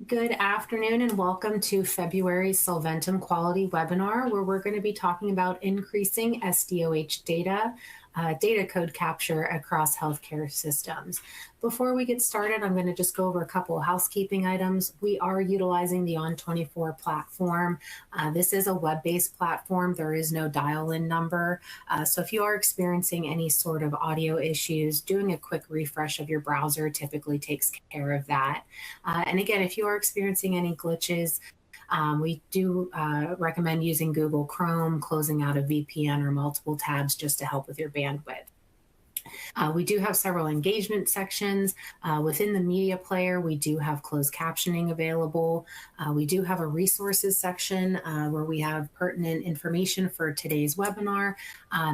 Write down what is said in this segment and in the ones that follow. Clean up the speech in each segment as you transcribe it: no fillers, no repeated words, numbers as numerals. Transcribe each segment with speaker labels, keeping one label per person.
Speaker 1: Good afternoon and welcome to February's Solventum Quality Webinar, where we're going to be talking about increasing SDoH data code capture across healthcare systems. Before we get started, I'm going to just go over a couple of housekeeping items. We are utilizing the On24 platform. This is a web-based platform. There is no dial-in number. So if you are experiencing any sort of audio issues, doing a quick refresh of your browser typically takes care of that. And again, if you are experiencing any glitches, we do recommend using Google Chrome, closing out a VPN or multiple tabs just to help with your bandwidth. We do have several engagement sections. Within the media player, we do have closed captioning available. We do have a resources section where we have pertinent information for today's webinar.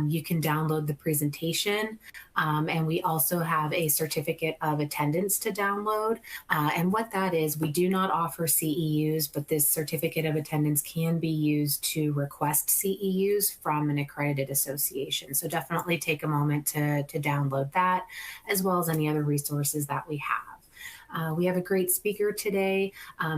Speaker 1: You can download the presentation. And we also have a certificate of attendance to download. And what that is, we do not offer CEUs, but this certificate of attendance can be used to request CEUs from an accredited association. So definitely take a moment to download that, as well as any other resources that we have. We have a great speaker today,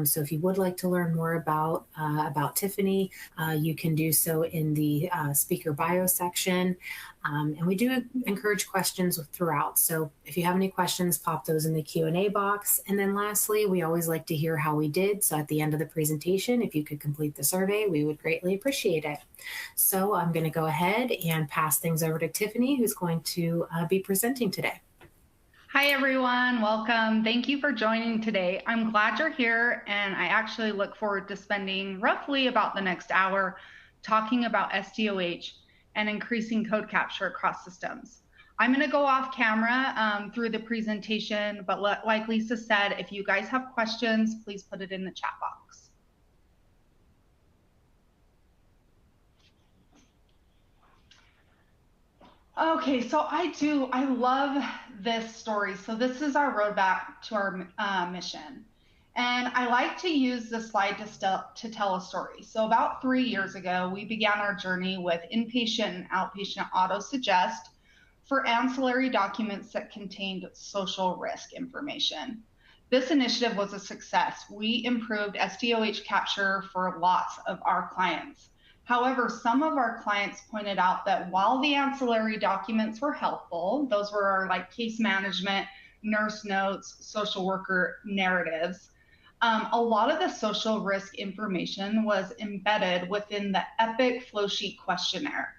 Speaker 1: so if you would like to learn more about Tiffany, you can do so in the speaker bio section. And we do encourage questions throughout. So if you have any questions, pop those in the Q&A box. And then lastly, we always like to hear how we did. So at the end of the presentation, if you could complete the survey, we would greatly appreciate it. So I'm going to go ahead and pass things over to Tiffany, who's going to be presenting today.
Speaker 2: Hi, everyone. Welcome. Thank you for joining today. I'm glad you're here, and I actually look forward to spending roughly about the next hour talking about SDoH and increasing code capture across systems. I'm going to go off camera through the presentation, but like Lisa said, if you guys have questions, please put it in the chat box. Okay, so I love this story. So this is our roadmap to our mission. And I like to use this slide to tell a story. So about 3 years ago, we began our journey with inpatient and outpatient auto-suggest for ancillary documents that contained social risk information. This initiative was a success. We improved SDoH capture for lots of our clients. However, some of our clients pointed out that while the ancillary documents were helpful, those were our like case management, nurse notes, social worker narratives, a lot of the social risk information was embedded within the EPIC flowsheet questionnaire.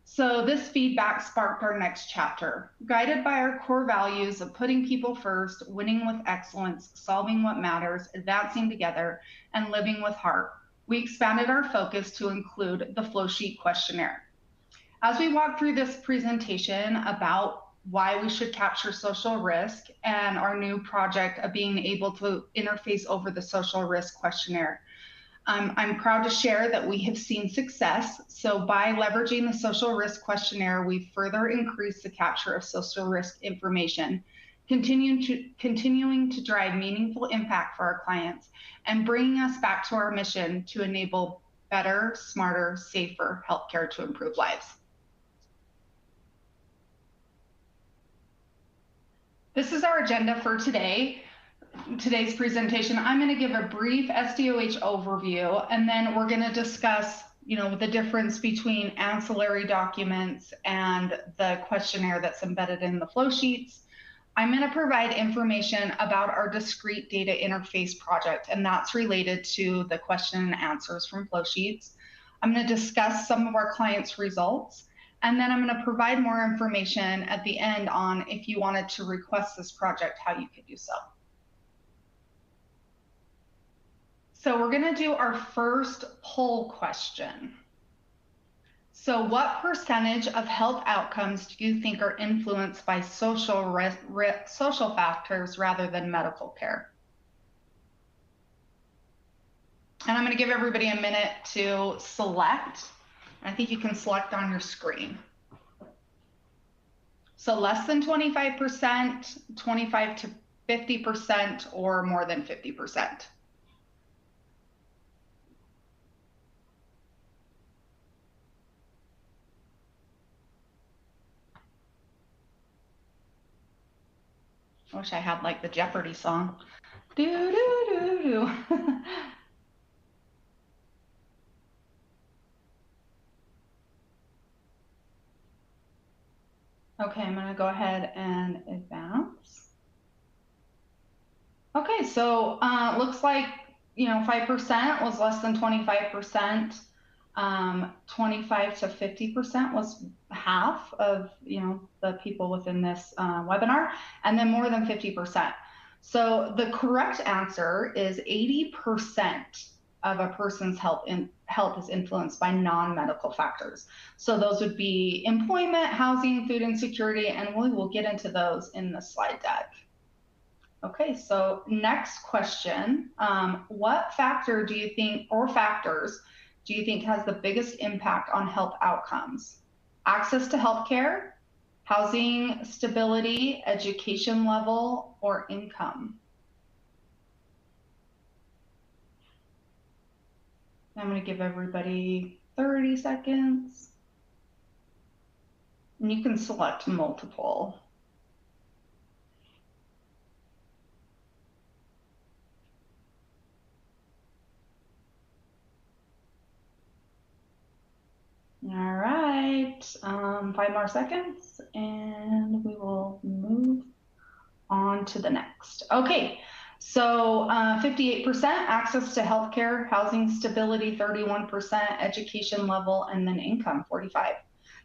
Speaker 2: So this feedback sparked our next chapter. Guided by our core values of putting people first, winning with excellence, solving what matters, advancing together, and living with heart, we expanded our focus to include the flowsheet questionnaire. As we walk through this presentation about why we should capture social risk and our new project of being able to interface over the social risk questionnaire, I'm proud to share that we have seen success. So by leveraging the social risk questionnaire, we've further increased the capture of social risk information, continuing to drive meaningful impact for our clients and bringing us back to our mission to enable better, smarter, safer healthcare to improve lives. This is our agenda for today's presentation. I'm going to give a brief SDoH overview, and then we're going to discuss the difference between ancillary documents and the questionnaire that's embedded in the flow sheets. I'm going to provide information about our discrete data interface project, and that's related to the question and answers from flow sheets. I'm going to discuss some of our clients' results, and then I'm going to provide more information at the end on if you wanted to request this project, how you could do so. So we're going to do our first poll question. So what percentage of health outcomes do you think are influenced by social factors rather than medical care? And I'm going to give everybody a minute to select. I think you can select on your screen. So less than 25%, 25 to 50%, or more than 50%. I wish I had like the Jeopardy song. Do, do, do, do. Okay, I'm going to go ahead and advance. Okay, so looks like 5% was less than 25%. 25 to 50% was half of the people within this webinar, and then more than 50%. So the correct answer is 80% of a person's health is influenced by non-medical factors. So those would be employment, housing, food insecurity, and we will get into those in the slide deck. Okay, so next question. What factor do you think, or factors, do you think has the biggest impact on health outcomes? Access to healthcare, housing stability, education level, or income? I'm going to give everybody 30 seconds. And you can select multiple. All right, 5 more seconds, and we will move on to the next. Okay, so 58% access to healthcare, housing stability, 31%, education level, and then income, 45%.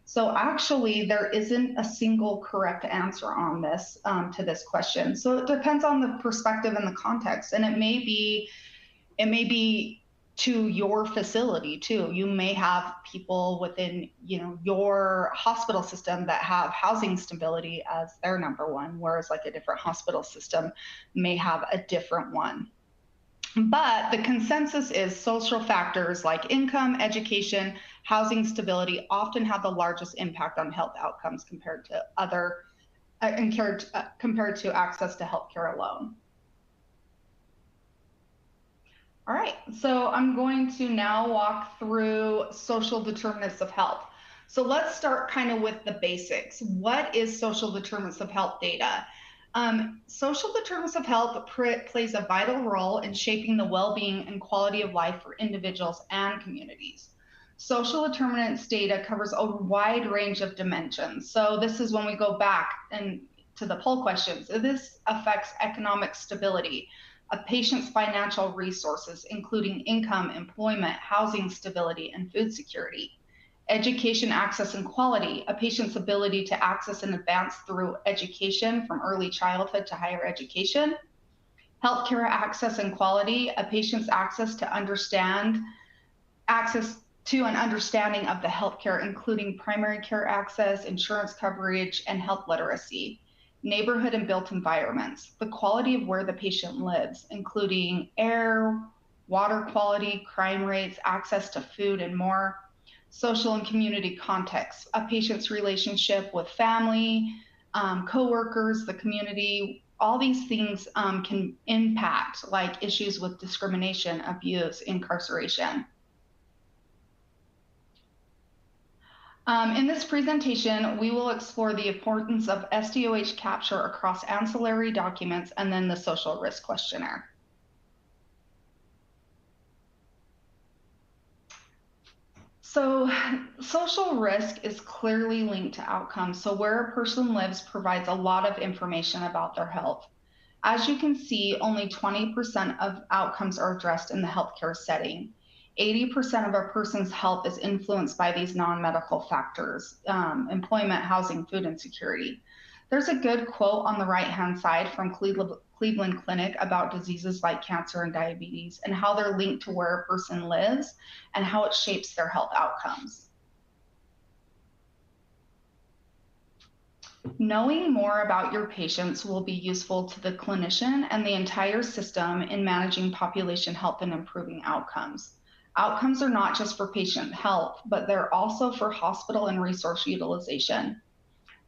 Speaker 2: So actually, there isn't a single correct answer on this to this question. So it depends on the perspective and the context, and it may be to your facility too. You may have people within your hospital system that have housing stability as their number one, whereas like a different hospital system may have a different one. But the consensus is social factors like income, education, housing stability often have the largest impact on health outcomes compared to compared to access to healthcare alone. All right, so I'm going to now walk through social determinants of health. So let's start kind of with the basics. What is social determinants of health data? Social determinants of health plays a vital role in shaping the well-being and quality of life for individuals and communities. Social determinants data covers a wide range of dimensions. So this is when we go back and to the poll questions. This affects economic stability, a patient's financial resources, including income, employment, housing stability, and food security. Education access and quality, a patient's ability to access and advance through education from early childhood to higher education. Healthcare access and quality, a patient's access to an understanding of the healthcare, including primary care access, insurance coverage, and health literacy. Neighborhood and built environments, the quality of where the patient lives, including air, water quality, crime rates, access to food, and more. Social and community context, a patient's relationship with family, coworkers, the community. All these things can impact like issues with discrimination, abuse, incarceration. In this presentation, we will explore the importance of SDoH capture across ancillary documents and then the social risk questionnaire. So social risk is clearly linked to outcomes. So where a person lives provides a lot of information about their health. As you can see, only 20% of outcomes are addressed in the healthcare setting. 80% of a person's health is influenced by these non-medical factors, employment, housing, food insecurity. There's a good quote on the right-hand side from Cleveland Clinic about diseases like cancer and diabetes and how they're linked to where a person lives and how it shapes their health outcomes. Knowing more about your patients will be useful to the clinician and the entire system in managing population health and improving outcomes. Outcomes are not just for patient health, but they're also for hospital and resource utilization.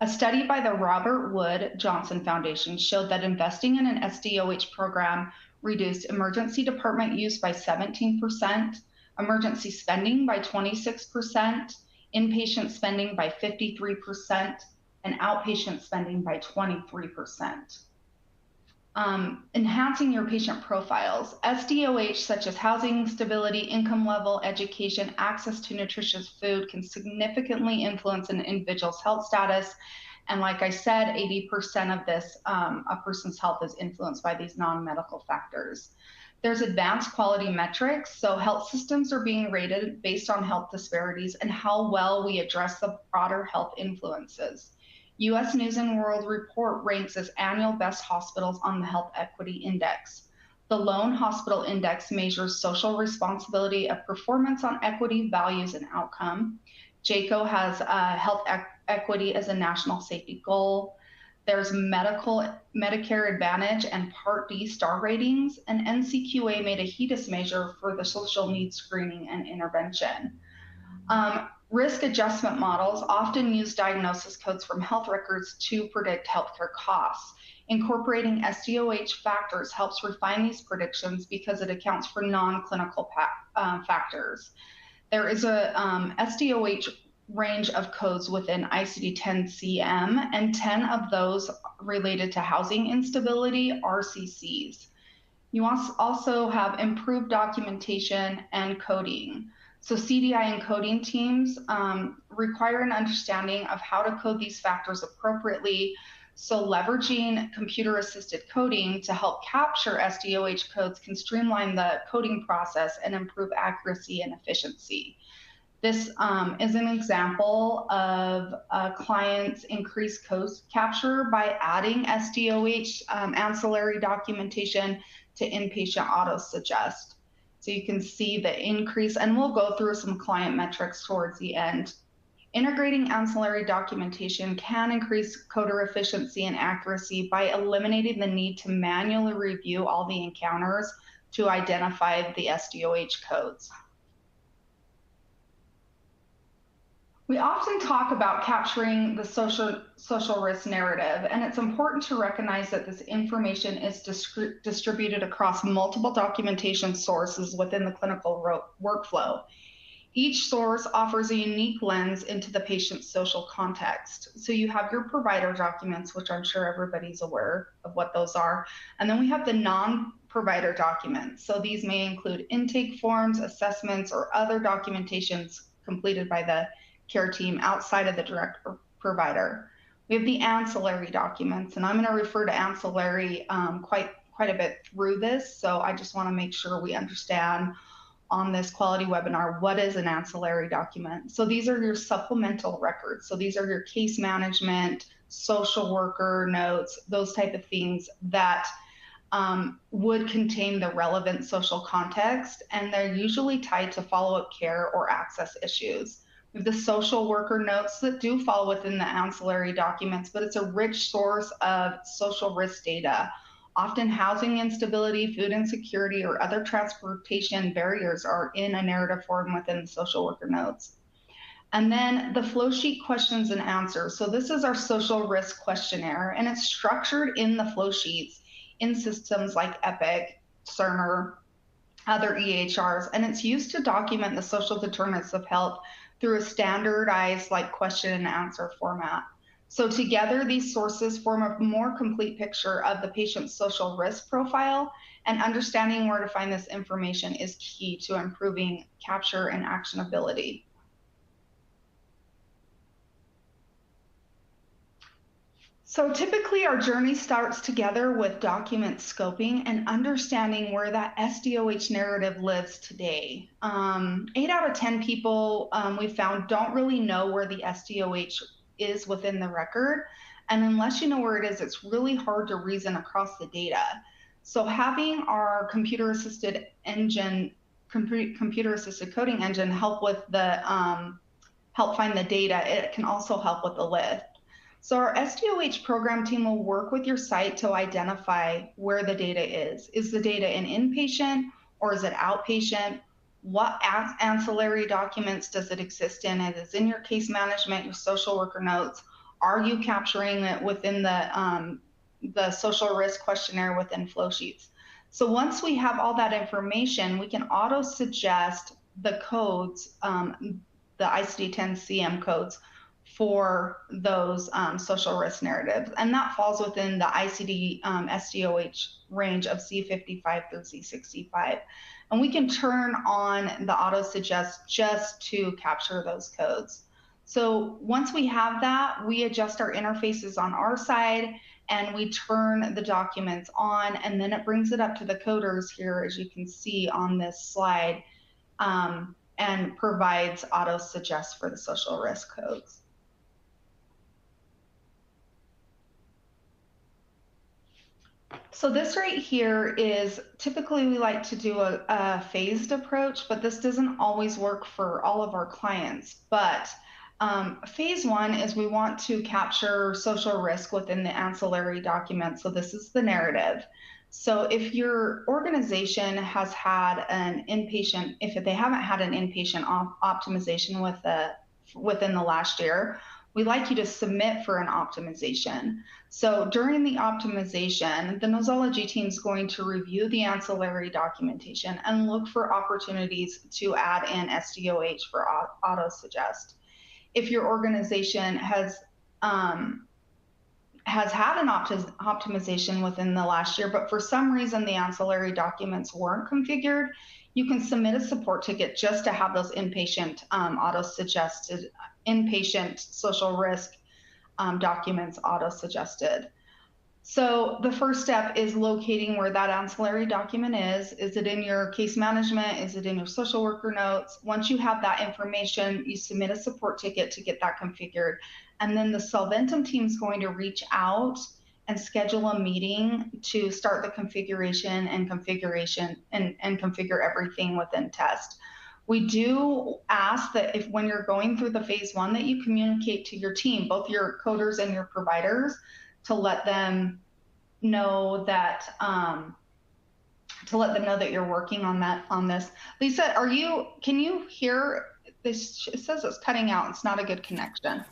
Speaker 2: A study by the Robert Wood Johnson Foundation showed that investing in an SDoH program reduced emergency department use by 17%, emergency spending by 26%, inpatient spending by 53%, and outpatient spending by 23%. Enhancing your patient profiles. SDOH, such as housing, stability, income level, education, access to nutritious food, can significantly influence an individual's health status. And like I said, 80% of this, a person's health is influenced by these non-medical factors. There's advanced quality metrics. So health systems are being rated based on health disparities and how well we address the broader health influences. US News and World Report ranks as annual best hospitals on the Health Equity Index. The Lone Hospital Index measures social responsibility of performance on equity, values, and outcome. JACO has health equity as a national safety goal. There's Medicare Advantage and Part D star ratings, and NCQA made a HEDIS measure for the social needs screening and intervention. Risk adjustment models often use diagnosis codes from health records to predict healthcare costs. Incorporating SDOH factors helps refine these predictions because it accounts for non-clinical factors. There is a SDOH range of codes within ICD-10-CM, and 10 of those related to housing instability, RCCs. You also have improved documentation and coding. So CDI and coding teams require an understanding of how to code these factors appropriately. So leveraging computer-assisted coding to help capture SDOH codes can streamline the coding process and improve accuracy and efficiency. This is an example of a client's increased code capture by adding SDOH ancillary documentation to inpatient auto-suggest. So you can see the increase, and we'll go through some client metrics towards the end. Integrating ancillary documentation can increase coder efficiency and accuracy by eliminating the need to manually review all the encounters to identify the SDOH codes. We often talk about capturing the social risk narrative, and it's important to recognize that this information is distributed across multiple documentation sources within the clinical workflow. Each source offers a unique lens into the patient's social context. So you have your provider documents, which I'm sure everybody's aware of what those are, and then we have the non-provider documents. So these may include intake forms, assessments, or other documentations completed by the care team outside of the direct provider. We have the ancillary documents, and I'm going to refer to ancillary quite a bit through this. So I just want to make sure we understand on this quality webinar what is an ancillary document. So these are your supplemental records. So these are your case management, social worker notes, those type of things that would contain the relevant social context, and they're usually tied to follow-up care or access issues. We have the social worker notes that do fall within the ancillary documents, but it's a rich source of social risk data. Often housing instability, food insecurity, or other transportation barriers are in a narrative form within the social worker notes. And then the flow sheet questions and answers. So this is our social risk questionnaire, and it's structured in the flow sheets in systems like Epic, Cerner, other EHRs, and it's used to document the social determinants of health through a standardized question and answer format. So together, these sources form a more complete picture of the patient's social risk profile, and understanding where to find this information is key to improving capture and actionability. So typically our journey starts together with document scoping and understanding where that SDOH narrative lives today. 8 out of 10 people we found don't really know where the SDOH is within the record. And unless you know where it is, it's really hard to reason across the data. So having our computer-assisted coding engine help with the help find the data, it can also help with the lift. So our SDOH program team will work with your site to identify where the data is. Is the data in inpatient or is it outpatient? What ancillary documents does it exist in? It is in your case management, your social worker notes. Are you capturing it within the social risk questionnaire within flow sheets? So once we have all that information, we can auto suggest the codes, the ICD-10-CM codes for those social risk narratives. And that falls within the ICD SDoH range of C55 through C65. And we can turn on the auto suggest just to capture those codes. So once we have that, we adjust our interfaces on our side and we turn the documents on, and then it brings it up to the coders here, as you can see on this slide, and provides auto suggest for the social risk codes. So this right here is, typically we like to do a phased approach, but this doesn't always work for all of our clients. But phase one is we want to capture social risk within the ancillary document. So this is the narrative. So if your organization has had an inpatient, if they haven't had an inpatient optimization within the last year, we like you to submit for an optimization. So during the optimization, the nosology team is going to review the ancillary documentation and look for opportunities to add in SDoH for auto suggest. If your organization has had an optimization within the last year, but for some reason the ancillary documents weren't configured, you can submit a support ticket just to have those inpatient auto-suggested, inpatient social risk documents auto-suggested. So the first step is locating where that ancillary document is. Is it in your case management? Is it in your social worker notes? Once you have that information, you submit a support ticket to get that configured. And then the Solventum team is going to reach out and schedule a meeting to start the configuration and configure everything within test. We do ask that if when you're going through the phase one that you communicate to your team, both your coders and your providers, to let them know that you're working on this. Lisa, can you hear this? It says it's cutting out. It's not a good connection.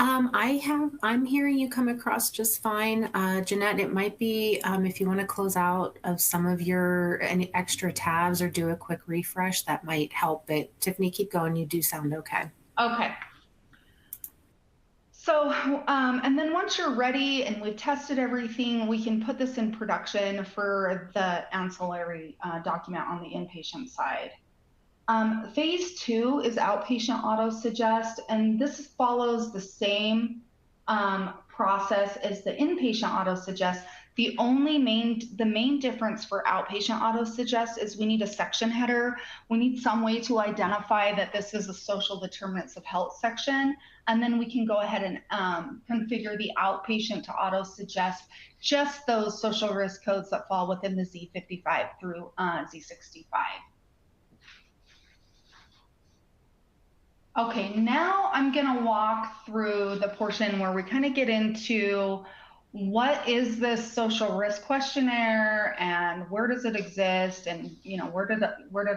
Speaker 1: I'm hearing you come across just fine. Jeanette, it might be if you want to close out of some of any extra tabs or do a quick refresh, that might help. But Tiffany, keep going. You do sound okay.
Speaker 2: Okay. So, and then once you're ready and we've tested everything, we can put this in production for the ancillary document on the inpatient side. Phase two is outpatient auto suggest, and this follows the same process as the inpatient auto suggest. The main difference for outpatient auto suggest is we need a section header. We need some way to identify that this is a social determinants of health section, and then we can go ahead and configure the outpatient to auto suggest just those social risk codes that fall within the Z55 through Z65. Okay, now I'm gonna walk through the portion where we kind of get into what is this social risk questionnaire and where does it exist, and where did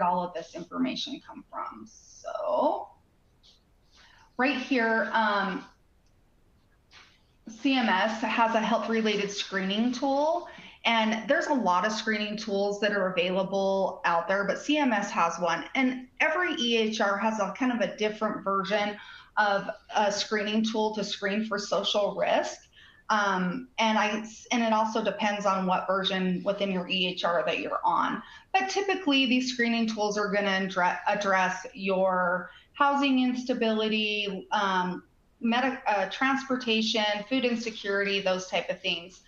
Speaker 2: all of this information come from. So right here, CMS has a health-related screening tool, and there's a lot of screening tools that are available out there, but CMS has one, and every EHR has a kind of a different version of a screening tool to screen for social risk. And it also depends on what version within your EHR that you're on. But typically these screening tools are going to address your housing instability, transportation, food insecurity, those type of things.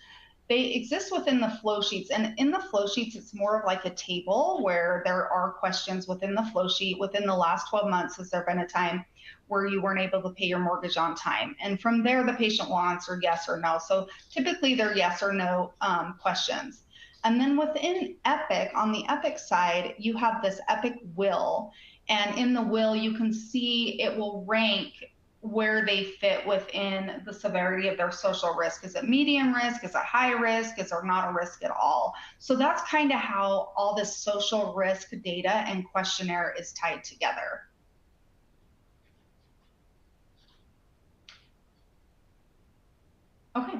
Speaker 2: They exist within the flow sheets, and in the flow sheets, it's more of like a table where there are questions within the flow sheet. Within the last 12 months, has there been a time where you weren't able to pay your mortgage on time? And from there, the patient will answer yes or no. So typically they're yes or no questions. And then within Epic, on the Epic side, you have this Epic will. And in the will, you can see it will rank where they fit within the severity of their social risk. Is it medium risk? Is it high risk? Is there not a risk at all? So that's kind of how all this social risk data and questionnaire is tied together. Okay,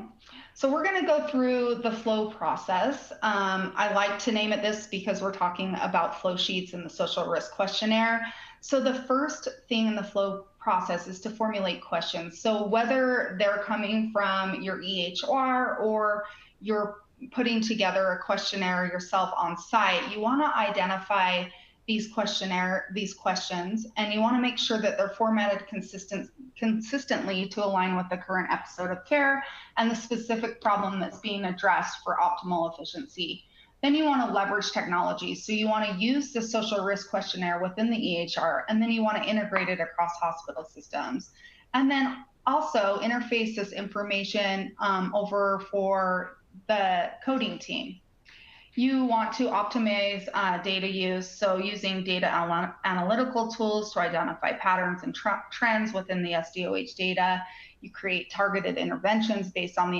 Speaker 2: so we're going to go through the flow process. I like to name it this because we're talking about flow sheets and the social risk questionnaire. So the first thing in the flow process is to formulate questions. So whether they're coming from your EHR or you're putting together a questionnaire yourself on site, you want to identify these questions, and you want to make sure that they're formatted consistently to align with the current episode of care and the specific problem that's being addressed for optimal efficiency. Then you want to leverage technology. So you want to use the social risk questionnaire within the EHR, and then you want to integrate it across hospital systems. And then also interface this information over for the coding team. You want to optimize data use, so using data analytical tools to identify patterns and trends within the SDoH data. You create targeted interventions based on the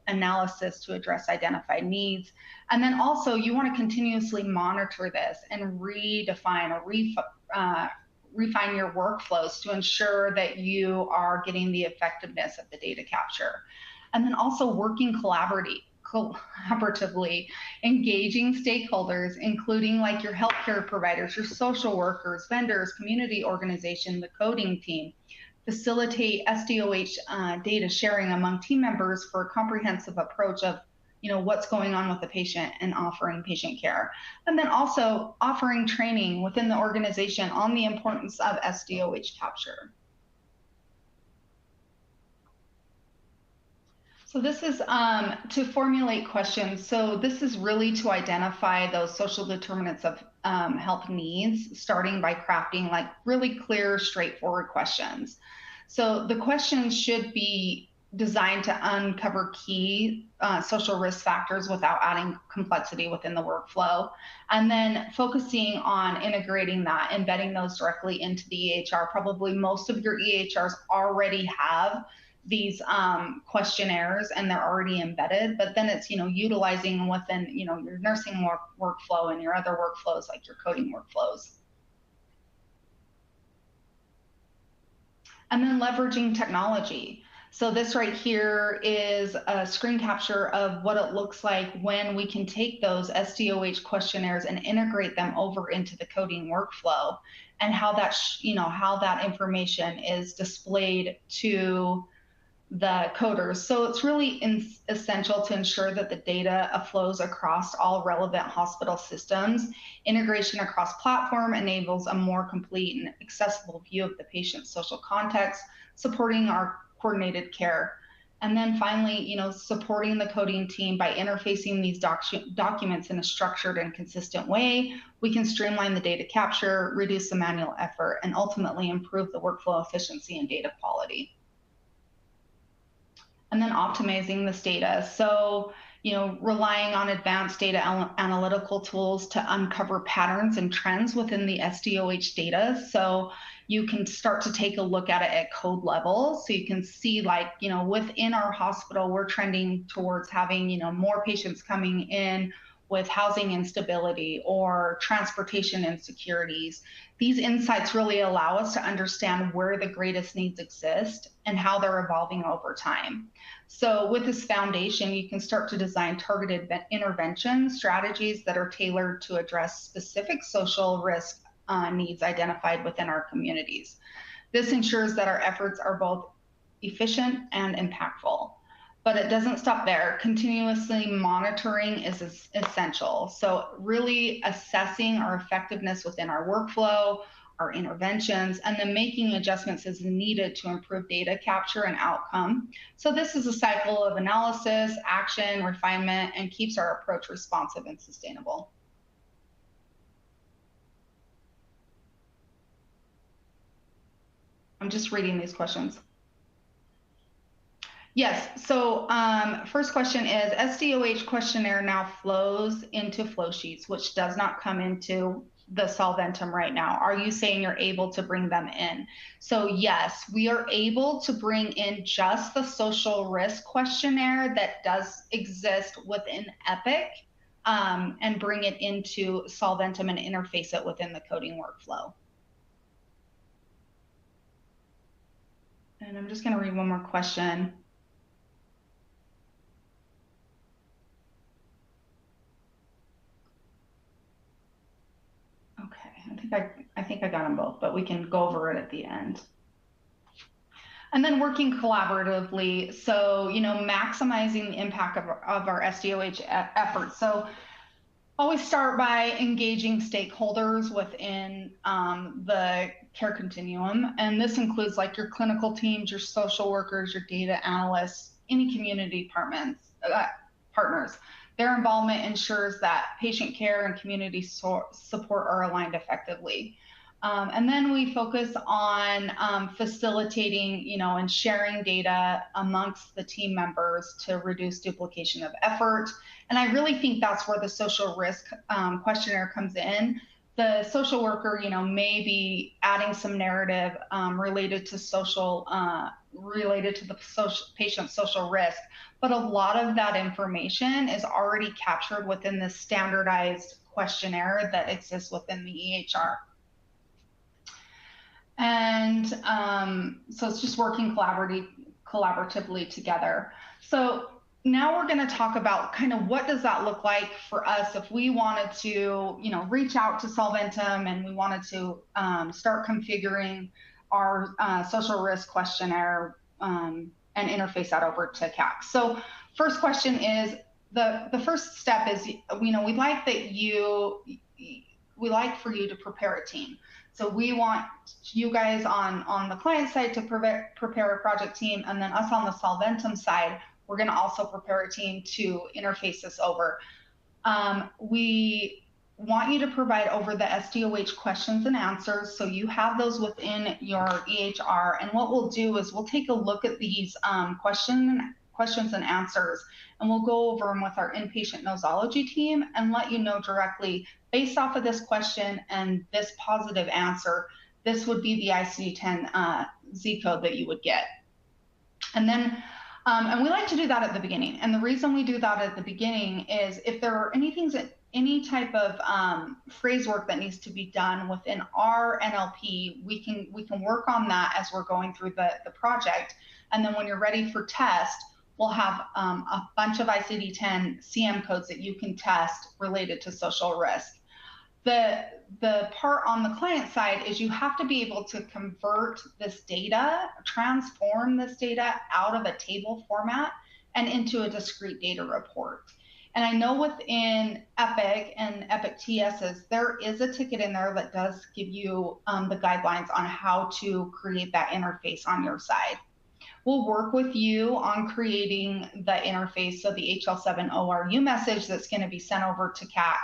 Speaker 2: analysis to address identified needs. And then also you want to continuously monitor this and redefine or refine your workflows to ensure that you are getting the effectiveness of the data capture. And then also working collaboratively, engaging stakeholders, including like your healthcare providers, your social workers, vendors, community organization, the coding team. Facilitate SDoH data sharing among team members for a comprehensive approach of what's going on with the patient and offering patient care. And then also offering training within the organization on the importance of SDoH capture. So this is to formulate questions. So this is really to identify those social determinants of health needs, starting by crafting like really clear, straightforward questions. So the questions should be designed to uncover key social risk factors without adding complexity within the workflow. And then focusing on integrating that, embedding those directly into the EHR. Probably most of your EHRs already have these questionnaires and they're already embedded, but then it's utilizing within your nursing workflow and your other workflows like your coding workflows. And then leveraging technology. So this right here is a screen capture of what it looks like when we can take those SDoH questionnaires and integrate them over into the coding workflow, and how that information is displayed to the coders. So it's really essential to ensure that the data flows across all relevant hospital systems. Integration across platform enables a more complete and accessible view of the patient's social context, supporting our coordinated care. And then finally, supporting the coding team by interfacing these documents in a structured and consistent way. We can streamline the data capture, reduce the manual effort, and ultimately improve the workflow efficiency and data quality. And then optimizing this data. So, relying on advanced data analytical tools to uncover patterns and trends within the SDoH data. So you can start to take a look at it at code level. So you can see within our hospital, we're trending towards having, more patients coming in with housing instability or transportation insecurities. These insights really allow us to understand where the greatest needs exist and how they're evolving over time. So with this foundation, you can start to design targeted intervention strategies that are tailored to address specific social risk needs identified within our communities. This ensures that our efforts are both efficient and impactful. But it doesn't stop there. Continuously monitoring is essential. So really assessing our effectiveness within our workflow, our interventions, and then making adjustments as needed to improve data capture and outcome. So this is a cycle of analysis, action, refinement, and keeps our approach responsive and sustainable. I'm just reading these questions. Yes, so first question is, SDoH questionnaire now flows into flow sheets, which does not come into the Solventum right now. Are you saying you're able to bring them in? So yes, we are able to bring in just the social risk questionnaire that does exist within Epic and bring it into Solventum and interface it within the coding workflow. And I'm just gonna read one more question. I think I got them both, but we can go over it at the end. And then working collaboratively, so maximizing the impact of our SDoH efforts. So always start by engaging stakeholders within the care continuum, and this includes like your clinical teams, your social workers, your data analysts, any community partners. Their involvement ensures that patient care and community support are aligned effectively. And then we focus on facilitating, and sharing data amongst the team members to reduce duplication of effort. And I really think that's where the social risk questionnaire comes in. The social worker, may be adding some narrative related to the patient's social risk, but a lot of that information is already captured within the standardized questionnaire that exists within the EHR. And so it's just working collaboratively together. So now we're going to talk about kind of what does that look like for us if we wanted to, reach out to Solventum and we wanted to start configuring our social risk questionnaire and interface that over to CAC. So first question is, the first step is, we'd like for you to prepare a team. So we want you guys on the client side to prepare a project team, and then us on the Solventum side, we're going to also prepare a team to interface this over. We want you to provide over the SDoH questions and answers, so you have those within your EHR. And what we'll do is we'll take a look at these questions and answers, and we'll go over them with our inpatient nosology team and let you know directly, based off of this question and this positive answer, this would be the ICD-10 Z code that you would get. And then, and we like to do that at the beginning. And the reason we do that at the beginning is if there are any type of phrase work that needs to be done within our NLP, we can work on that as we're going through the project. And then when you're ready for test, we'll have a bunch of ICD-10 CM codes that you can test related to social risk. The part on the client side is you have to be able to convert this data, transform this data out of a table format and into a discrete data report. And I know within Epic and Epic TSs, there is a ticket in there that does give you the guidelines on how to create that interface on your side. We'll work with you on creating the interface, so the HL7 ORU message that's going to be sent over to CAC.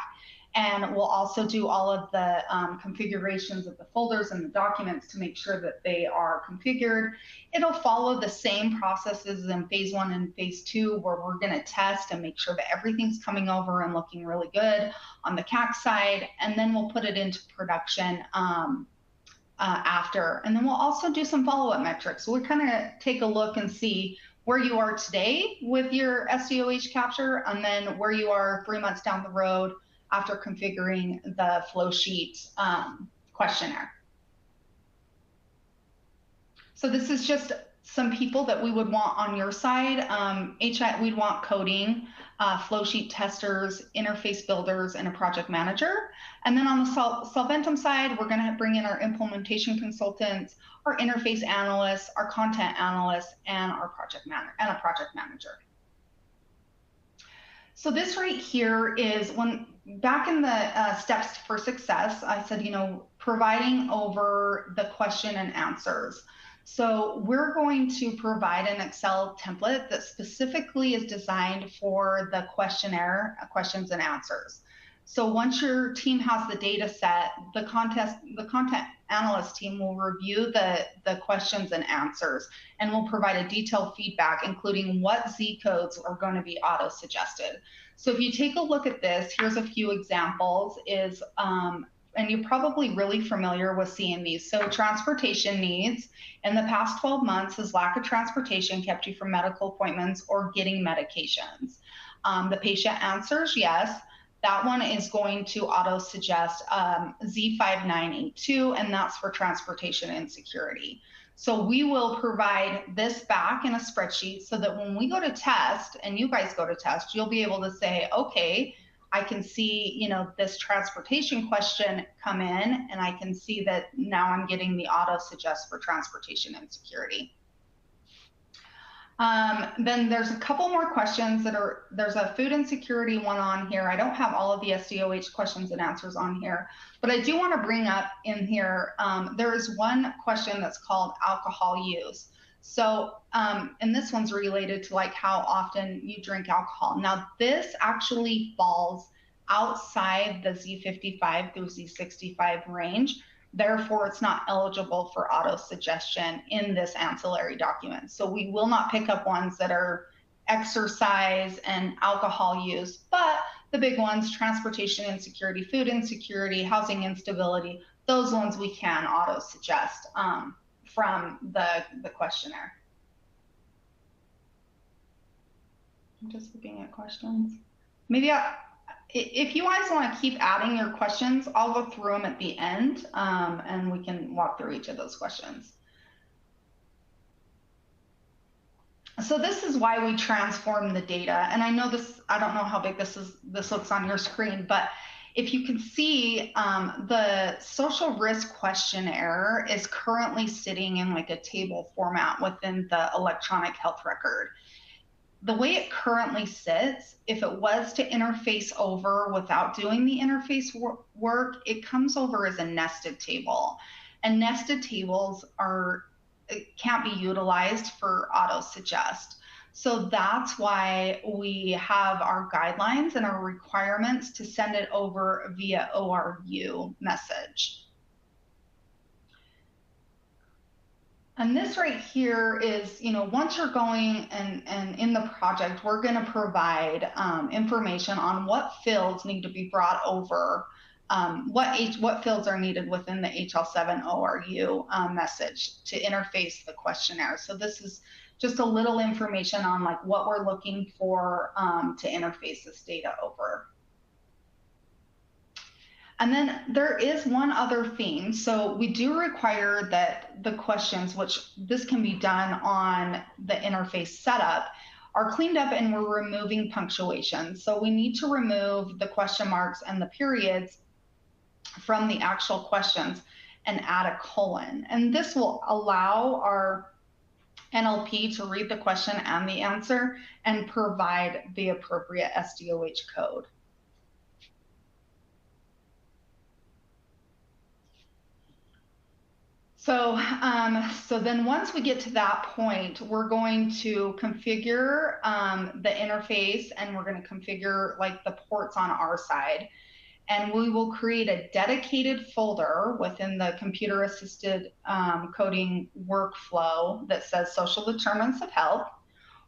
Speaker 2: And we'll also do all of the configurations of the folders and the documents to make sure that they are configured. It'll follow the same processes in phase 1 and phase 2, where we're going to test and make sure that everything's coming over and looking really good on the CAC side. And then we'll put it into production after. And then we'll also do some follow-up metrics. So we kind of take a look and see where you are today with your SDoH capture, and then where you are 3 months down the road after configuring the flowsheet questionnaire. So this is just some people that we would want on your side. We'd want coding, flowsheet testers, interface builders, and a project manager. And then on the Solventum side, we're going to bring in our implementation consultants, our interface analysts, our content analysts, and our project manager. So this right here is when back in the steps for success, I said, providing over the question and answers. So we're going to provide an Excel template that specifically is designed for the questionnaire, questions and answers. So once your team has the data set, the content analyst team will review the questions and answers, and will provide a detailed feedback, including what Z codes are going to be auto-suggested. So if you take a look at this, here's a few examples, and you're probably really familiar with seeing these. So transportation needs. In the past 12 months, has lack of transportation kept you from medical appointments or getting medications? The patient answers yes. That one is going to auto-suggest Z5982, and that's for transportation insecurity. So we will provide this back in a spreadsheet so that when we go to test, and you guys go to test, you'll be able to say, okay, I can see, you know, this transportation question come in, and I can see that now I'm getting the auto suggest for transportation insecurity. Then there's a couple more questions there's a food insecurity one on here. I don't have all of the SDoH questions and answers on here, but I do want to bring up in here, there is one question that's called alcohol use. So, and this one's related to like how often you drink alcohol. Now, this actually falls outside the Z55 through Z65 range. Therefore, it's not eligible for auto suggestion in this ancillary document. So we will not pick up ones that are exercise and alcohol use, but the big ones, transportation insecurity, food insecurity, housing instability, those ones we can auto suggest from the questionnaire. I'm just looking at questions. Maybe if you guys want to keep adding your questions, I'll go through them at the end, and we can walk through each of those questions. So this is why we transform the data. And I know this, I don't know how big this looks on your screen, but if you can see, the social risk questionnaire is currently sitting in like a table format within the electronic health record. The way it currently sits, if it was to interface over without doing the interface work, it comes over as a nested table. And nested tables can't be utilized for auto suggest. So that's why we have our guidelines and our requirements to send it over via ORU message. And this right here is, you know, once you're going and in the project, we're going to provide information on what fields need to be brought over, what fields are needed within the HL7 ORU message to interface the questionnaire. So this is just a little information on like what we're looking for to interface this data over. And then there is one other thing. So we do require that the questions, which this can be done on the interface setup, are cleaned up and we're removing punctuation. So we need to remove the question marks and the periods from the actual questions and add a colon. And this will allow our NLP to read the question and the answer and provide the appropriate SDoH code. So, so then once we get to that point, we're going to configure the interface, and we're going to configure like the ports on our side. And we will create a dedicated folder within the computer-assisted coding workflow that says social determinants of health.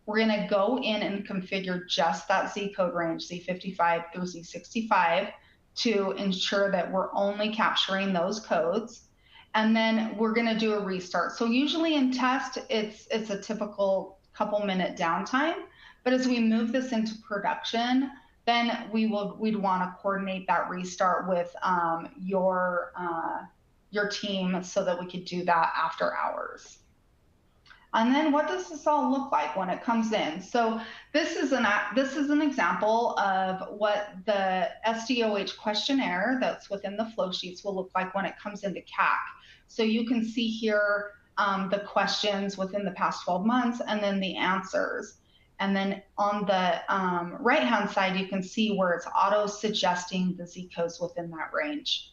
Speaker 2: We're going to go in and configure just that Z code range, Z55 through Z65, to ensure that we're only capturing those codes. And then we're going to do a restart. So usually in test, it's a typical couple-minute downtime. But as we move this into production, then we'd want to coordinate that restart with your team so that we could do that after hours. And then what does this all look like when it comes in? So this is an example of what the SDoH questionnaire that's within the flow sheets will look like when it comes into CAC. So you can see here the questions within the past 12 months and then the answers. And then on the right-hand side, you can see where it's auto-suggesting the Z codes within that range.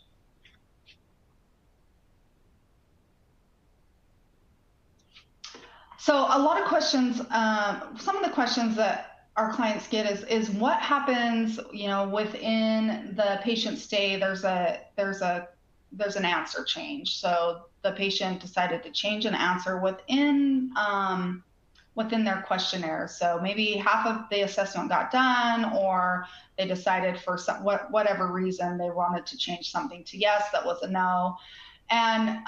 Speaker 2: So a lot of questions, some of the questions that our clients get is what happens, you know, within the patient stay, there's an answer change. So the patient decided to change an answer within their questionnaire. So maybe half of the assessment got done, or they decided for whatever reason they wanted to change something to yes, that was a no. And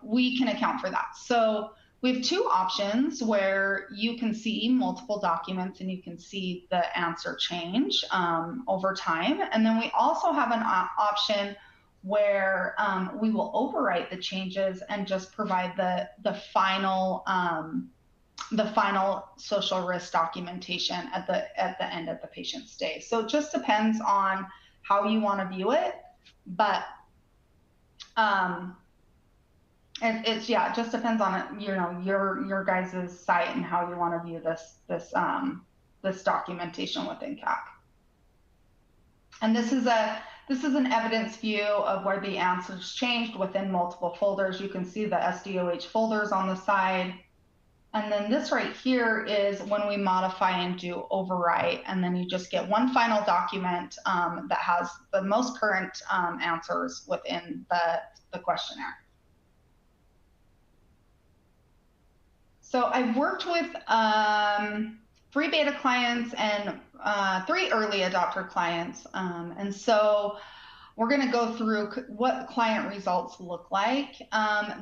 Speaker 2: we can account for that. So we have two options where you can see multiple documents and you can see the answer change over time. And then we also have an option where we will overwrite the changes and just provide the final the final social risk documentation at the end of the patient's stay. So it just depends on how you want to view it, but it just depends on your guys' site and how you want to view this documentation within CAC. And this is an evidence view of where the answers changed within multiple folders. You can see the SDoH folders on the side. And then this right here is when we modify and do overwrite, and then you just get one final document that has the most current answers within the questionnaire. So I've worked with 3 beta clients and 3 early adopter clients. And so we're going to go through what client results look like.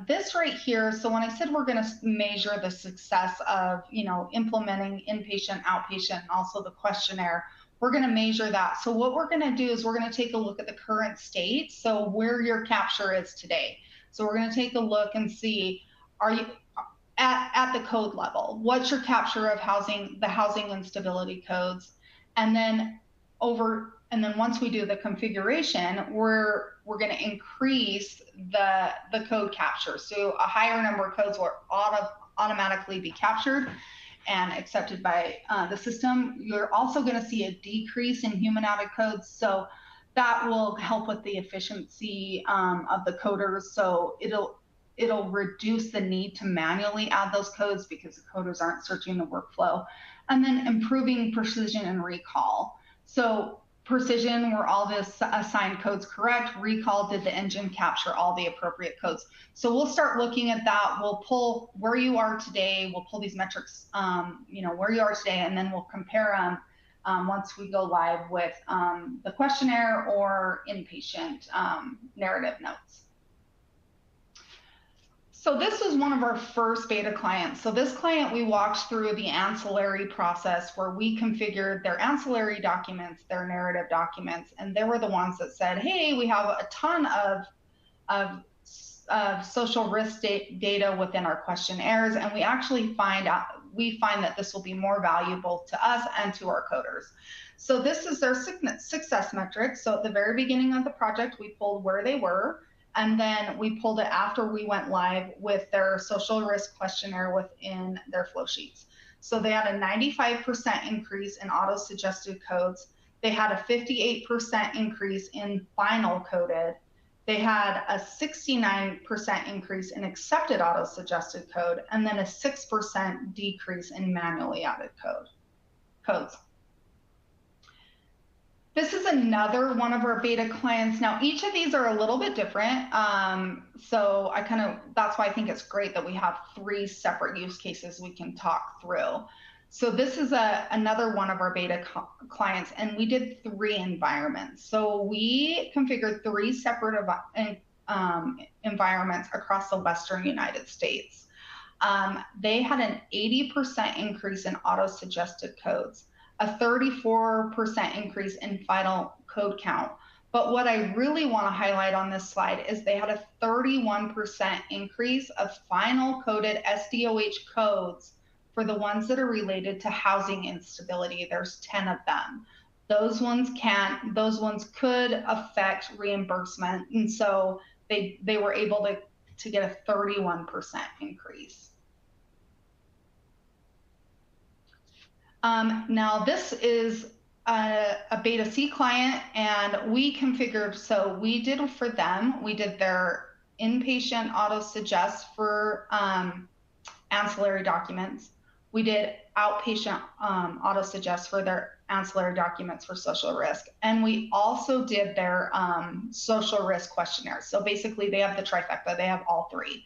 Speaker 2: This right here, so when I said we're going to measure the success of, implementing inpatient, outpatient, and also the questionnaire, we're going to measure that. So what we're going to do is we're going to take a look at the current state, so where your capture is today. So we're going to take a look and see, are you at the code level? What's your capture of the housing instability codes? And then once we do the configuration, we're going to increase the code capture. So a higher number of codes will automatically be captured and accepted by the system. You're also going to see a decrease in human added codes. So that will help with the efficiency of the coders. So it'll reduce the need to manually add those codes because the coders aren't searching the workflow. And then improving precision and recall. So precision, were all the assigned codes correct? Recall, did the engine capture all the appropriate codes? So we'll start looking at that. We'll pull where you are today. We'll pull these metrics, where you are today, and then we'll compare them once we go live with the questionnaire or inpatient narrative notes. So this was one of our first beta clients. So this client, we walked through the ancillary process where we configured their ancillary documents, their narrative documents, and they were the ones that said, hey, we have a ton of social risk data within our questionnaires, and we actually find that this will be more valuable to us and to our coders. So this is their success metrics. So at the very beginning of the project, we pulled where they were. And then we pulled it after we went live with their social risk questionnaire within their flow sheets. So they had a 95% increase in auto-suggested codes. They had a 58% increase in final coded. They had a 69% increase in accepted auto-suggested code, and then a 6% decrease in manually added codes. This is another one of our beta clients. Now, each of these are a little bit different. So that's why I think it's great that we have 3 separate use cases we can talk through. So this is another one of our beta clients, and we did 3 environments. So we configured 3 separate environments across the Western United States. They had an 80% increase in auto-suggested codes, a 34% increase in final code count. But what I really want to highlight on this slide is they had a 31% increase of final coded SDoH codes for the ones that are related to housing instability. There's 10 of them. Those ones could affect reimbursement. And so they were able to get a 31% increase. Now this is a beta C client, and we configured, so we did for them, we did their inpatient auto suggest for ancillary documents. We did outpatient auto suggest for their ancillary documents for social risk. And we also did their social risk questionnaire. So basically they have the trifecta, they have all 3.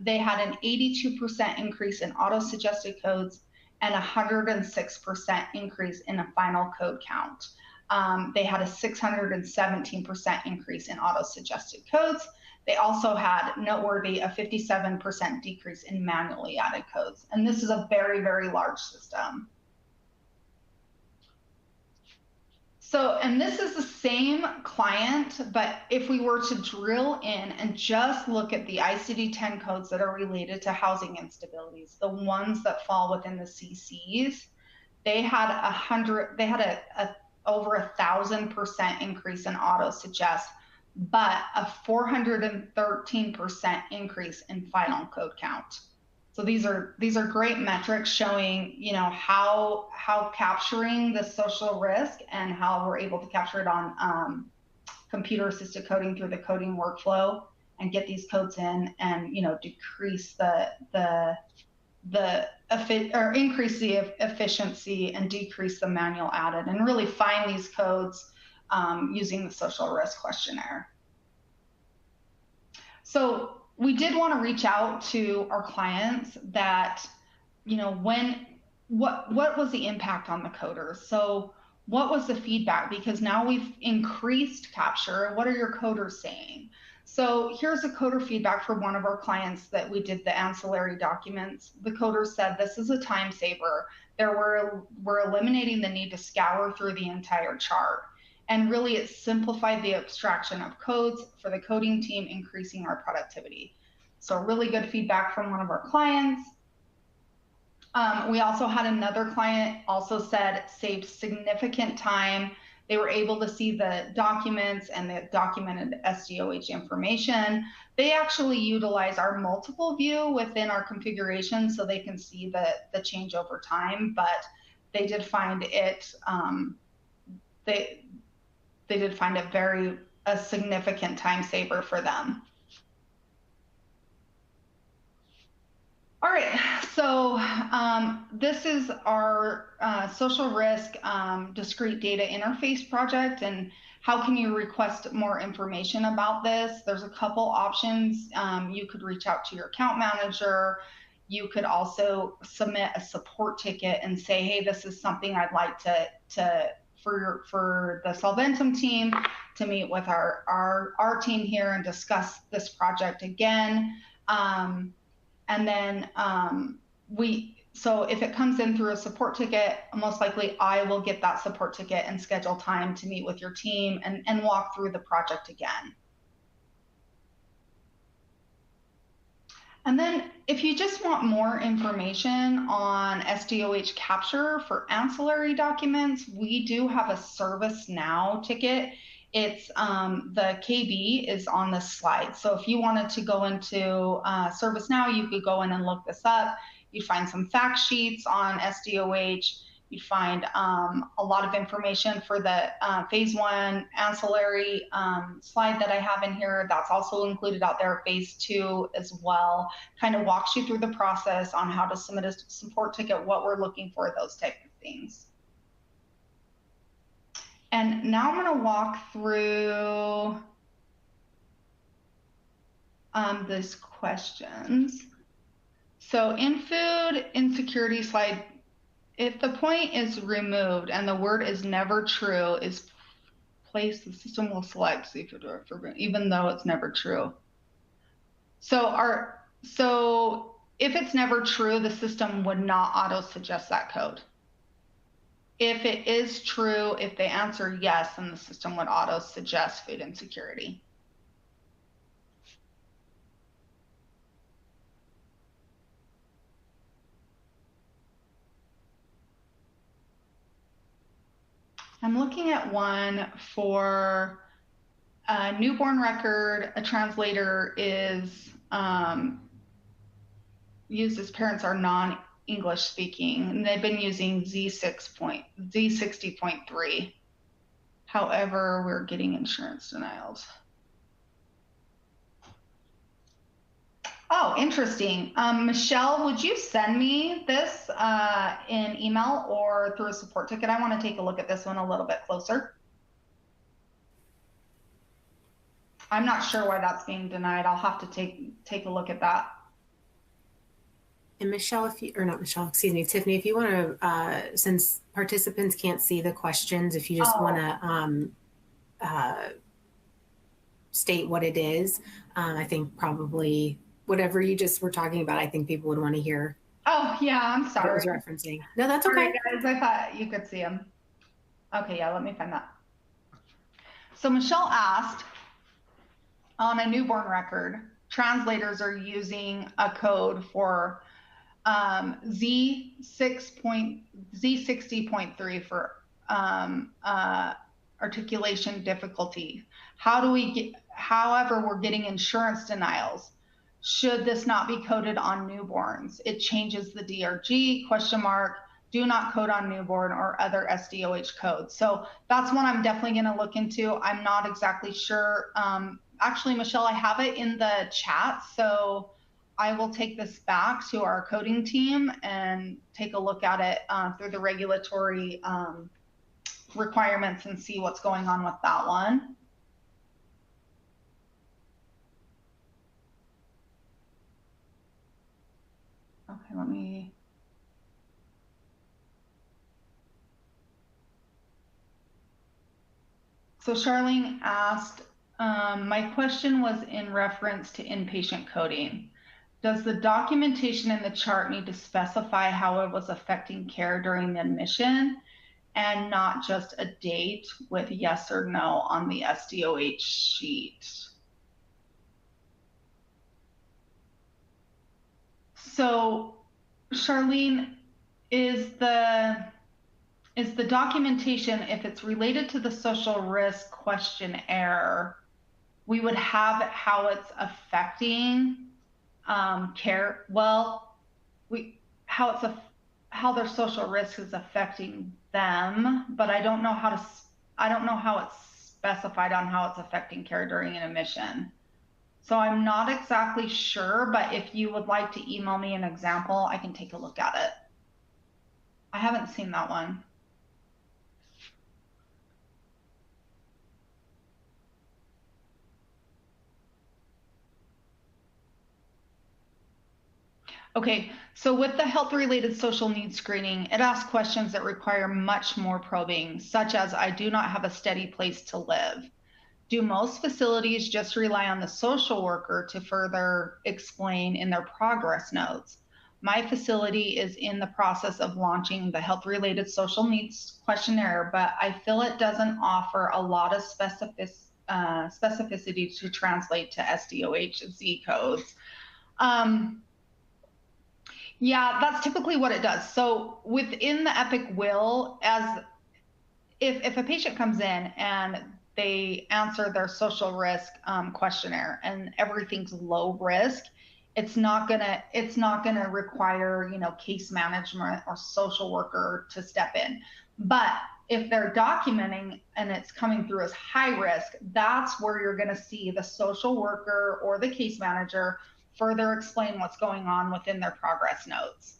Speaker 2: They had an 82% increase in auto suggested codes and 106% increase in a final code count. They had a 617% increase in auto-suggested codes. They also had noteworthy a 57% decrease in manually added codes. And this is a very, very large system. So, and this is the same client, but if we were to drill in and just look at the ICD-10 codes that are related to housing instabilities, the ones that fall within the CCs, they had a over 1,000% increase in auto suggest, but a 413% increase in final code count. So these are great metrics showing, you know, how capturing the social risk and how we're able to capture it on computer assisted coding through the coding workflow and get these codes in and, you know, decrease or increase the efficiency and decrease the manual added, and really find these codes using the social risk questionnaire. So we did want to reach out to our clients that, you know, what was the impact on the coders? So what was the feedback? Because now we've increased capture. What are your coders saying? So here's a coder feedback for one of our clients that we did the ancillary documents. The coder said, this is a time saver. We're eliminating the need to scour through the entire chart. And really, it simplified the abstraction of codes for the coding team, increasing our productivity. So really good feedback from one of our clients. We also had another client also said saved significant time. They were able to see the documents and the documented SDoH information. They actually utilize our multiple view within our configuration so they can see the change over time, but they did find it, they did find it a significant time saver for them. All right, so this is our social risk discrete data interface project, and how can you request more information about this? There's a couple options. You could reach out to your account manager. You could also submit a support ticket and say, hey, this is something I'd like for the Solventum team to meet with our team here and discuss this project again. And then so if it comes in through a support ticket, most likely I will get that support ticket and schedule time to meet with your team and walk through the project again. And then if you just want more information on SDoH capture for ancillary documents, we do have a ServiceNow ticket. It's the KB is on this slide. So if you wanted to go into ServiceNow, you could go in and look this up. You'd find some fact sheets on SDoH. You'd find a lot of information for the phase 1 ancillary slide that I have in here. That's also included out there. Phase 2 as well kind of walks you through the process on how to submit a support ticket, what we're looking for, those type of things. And now I'm going to walk through these questions. So in food insecurity slide, if the point is removed and the word is never true, is placed, the system will select see if even though it's never true. So if it's never true, the system would not auto suggest that code. If it is true, if they answer yes, then the system would auto suggest food insecurity. I'm looking at one for a newborn record. A translator is used as parents are non-English speaking, and they've been using Z60.3. However, we're getting insurance denials. Oh, interesting. Michelle, would you send me this in email or through a support ticket? I want to take a look at this one a little bit closer. I'm not sure why that's being denied. I'll have to take a look at that.
Speaker 1: And Michelle, Tiffany, if you want to, since participants can't see the questions, if you just want to state what it is, I think probably whatever you just were talking about, I think people would want to hear.
Speaker 2: Oh, yeah, I'm sorry.
Speaker 1: What I was referencing. No, that's okay.
Speaker 2: Sorry, guys, I thought you could see them. Okay, yeah, let me find that. So Michelle asked, on a newborn record, translators are using a code for Z60.3 for articulation difficulty. How do we get, however, we're getting insurance denials. Should this not be coded on newborns? It changes the DRG, question mark, do not code on newborn or other SDoH codes. So that's one I'm definitely going to look into. I'm not exactly sure. Actually, Michelle, I have it in the chat. So I will take this back to our coding team and take a look at it through the regulatory requirements and see what's going on with that one. Okay, let me. So Charlene asked, my question was in reference to inpatient coding. Does the documentation in the chart need to specify how it was affecting care during the admission and not just a date with yes or no on the SDoH sheet? So Charlene, is the documentation, if it's related to the social risk questionnaire, we would have how it's affecting care. Well, how their social risk is affecting them, but I don't know how it's specified on how it's affecting care during an admission. So I'm not exactly sure, but if you would like to email me an example, I can take a look at it. I haven't seen that one. Okay, so with the health-related social needs screening, it asks questions that require much more probing, such as, I do not have a steady place to live. Do most facilities just rely on the social worker to further explain in their progress notes? My facility is in the process of launching the health-related social needs questionnaire, but I feel it doesn't offer a lot of specificity to translate to SDoH Z codes. Yeah, that's typically what it does. So within the EPIC will, as if a patient comes in and they answer their social risk questionnaire and everything's low risk, it's not gonna require, you know, case management or social worker to step in. But if they're documenting and it's coming through as high risk, that's where you're gonna see the social worker or the case manager further explain what's going on within their progress notes.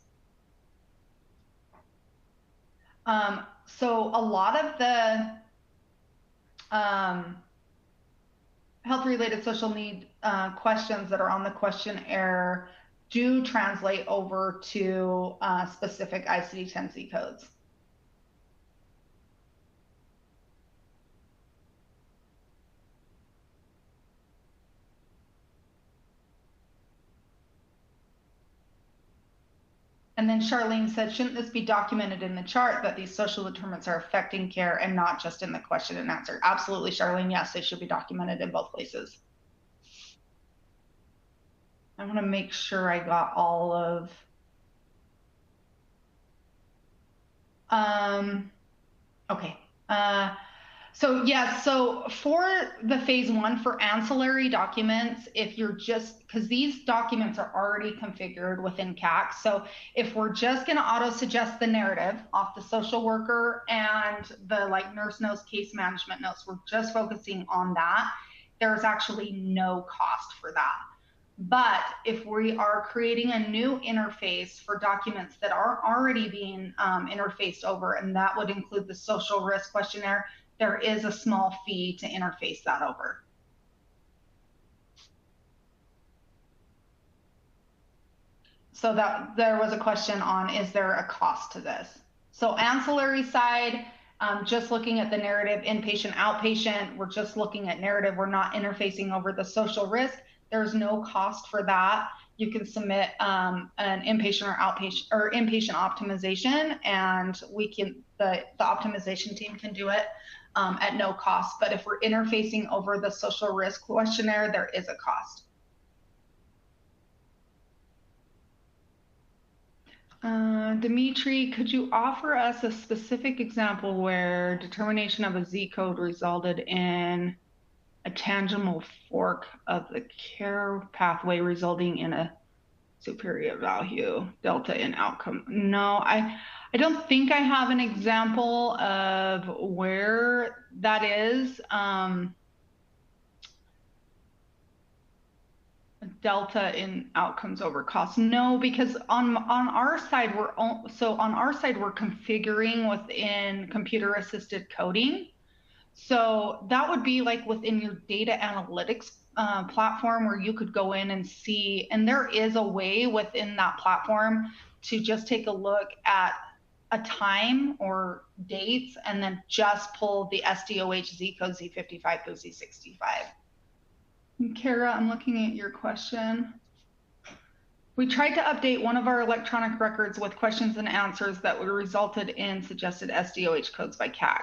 Speaker 2: So a lot of the health-related social need questions that are on the questionnaire do translate over to specific ICD-10C codes. And then Charlene said, shouldn't this be documented in the chart that these social determinants are affecting care and not just in the question and answer? Absolutely, Charlene. Yes, they should be documented in both places. I want to make sure I got all of. Okay. So yeah, so for the phase one for ancillary documents, if you're just, because these documents are already configured within CAC. So if we're just going to auto suggest the narrative off the social worker and the like nurse notes, case management notes, we're just focusing on that. There's actually no cost for that. But if we are creating a new interface for documents that are already being interfaced over, and that would include the social risk questionnaire, there is a small fee to interface that over. So that there was a question on, is there a cost to this? So ancillary side, just looking at the narrative, inpatient, outpatient, we're just looking at narrative. We're not interfacing over the social risk. There's no cost for that. you can submit an inpatient or outpatient or inpatient optimization, and the optimization team can do it at no cost. But if we're interfacing over the social risk questionnaire, there is a cost. Dimitri, could you offer us a specific example where determination of a Z code resulted in a tangible fork of the care pathway resulting in a superior value delta in outcome? No, I don't think I have an example of where that is. Delta in outcomes over cost. No, because on our side we're configuring within computer assisted coding. So that would be like within your data analytics platform where you could go in and see, and there is a way within that platform to just take a look at a time or dates and then just pull the SDoH Z code Z55 to Z65. Kara, I'm looking at your question. We tried to update one of our electronic records with questions and answers that would resulted in suggested SDoH codes by CAC.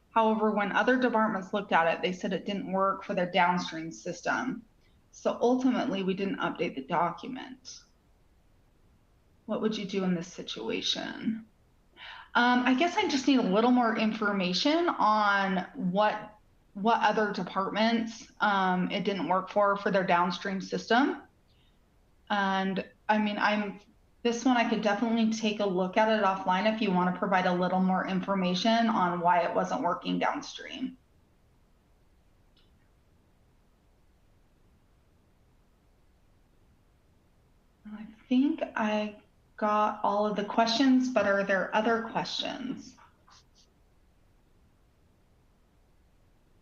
Speaker 2: However, when other departments looked at it, they said it didn't work for their downstream system. So ultimately, we didn't update the document. What would you do in this situation? I guess I just need a little more information on what other departments it didn't work for their downstream system. And I mean, this one I could definitely take a look at it offline if you want to provide a little more information on why it wasn't working downstream. I think I got all of the questions, but are there other questions?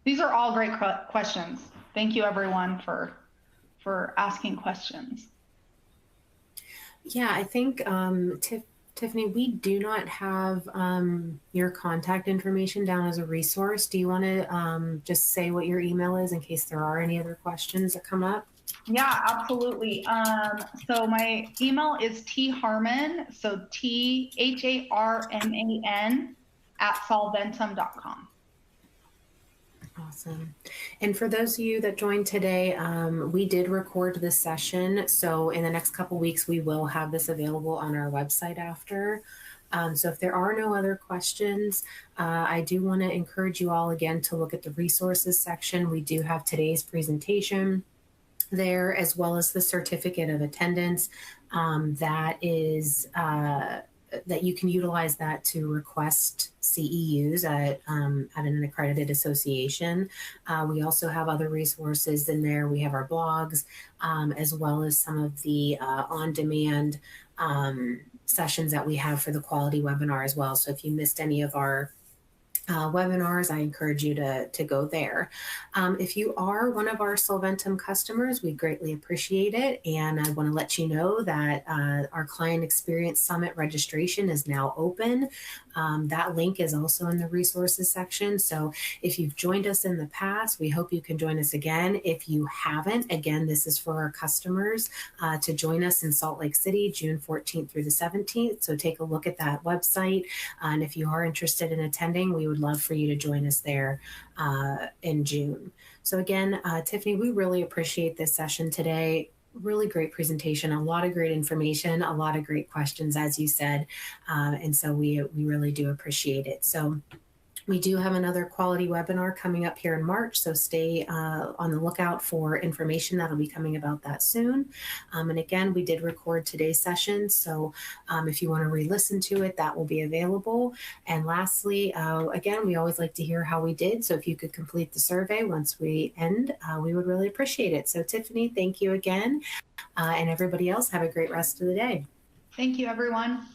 Speaker 2: These are all great questions. Thank you, everyone, for asking questions.
Speaker 1: Yeah, I think, Tiffany, we do not have your contact information down as a resource. Do you want to just say what your email is in case there are any other questions that come up?
Speaker 2: Yeah, absolutely. So my email is tharman, so THARMAN @solventum.com.
Speaker 1: Awesome. And for those of you that joined today, we did record this session. So in the next couple weeks, we will have this available on our website after. So if there are no other questions, I do want to encourage you all again to look at the resources section. We do have today's presentation there, as well as the certificate of attendance that is that you can utilize that to request CEUs at an accredited association. We also have other resources in there. We have our blogs, as well as some of the on-demand sessions that we have for the quality webinar as well. So if you missed any of our webinars, I encourage you to go there. If you are one of our Solventum customers, we greatly appreciate it. And I want to let you know that our Client Experience Summit registration is now open. That link is also in the resources section. So if you've joined us in the past, we hope you can join us again. If you haven't, again, this is for our customers to join us in Salt Lake City, June 14th through the 17th. So take a look at that website. And if you are interested in attending, we would love for you to join us there in June. So again, Tiffany, we really appreciate this session today. Really great presentation, a lot of great information, a lot of great questions, as you said. And so we really do appreciate it. So we do have another quality webinar coming up here in March, so stay on the lookout for information that'll be coming about that soon. And again, we did record today's session, so if you want to re-listen to it, that will be available. And lastly, again, we always like to hear how we did, so if you could complete the survey once we end, we would really appreciate it. So Tiffany, thank you again, and everybody else, have a great rest of the day.
Speaker 2: Thank you, everyone.